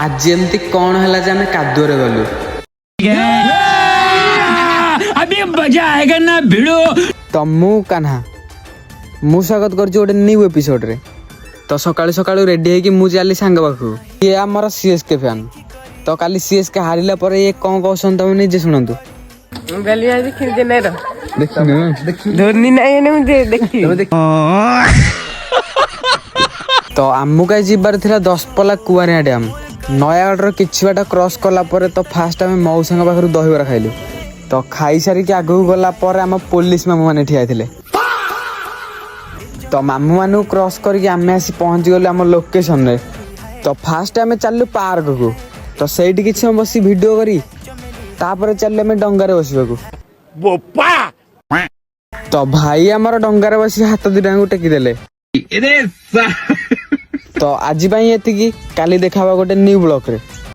आज एमती कौन है जे आम कादुअरे गलु अभी मजा आएगा ना भिड़ो। तो मु कान्हा मु स्वागत कर गोटे न्यू एपिसोड रे। तो सकाळु सकाळु रेडी है कि मु जाली सांग पाखु ये आमर सीएसके फैन। तो काली सीएसके हारिला पर ये कौन कहसन तुम निजे सुनंतु। गली आज खेलते नहीं रह देखिन धोनी नहीं है ना मुझे देखी तो आमु का जीवार थिला 10 पला कुआरिया डैम नयागढ़ रो किछि बाटा क्रॉस कला पर तो फास्ट आमे मौसांग पाखरु दहीबरा खाइलु। तो खाई सारी के आगु गला पर आम पुलिस मामू माने ठिया थिले। तो मामू मानु क्रॉस करके आमे आसी पहुंच गले आम लोकेशन रे। तो फास्ट आमे चललु पार्क को। तो सेठी किछि हम बसी वीडियो करी तापर चलले आमे डंगारे बसिबाकू बोपा। तो भाई हमर डंगारे बसी हाथ दिडांगु टेकी देले। तो आज एति काली देखावा गोटे न्यू ब्लॉक रे।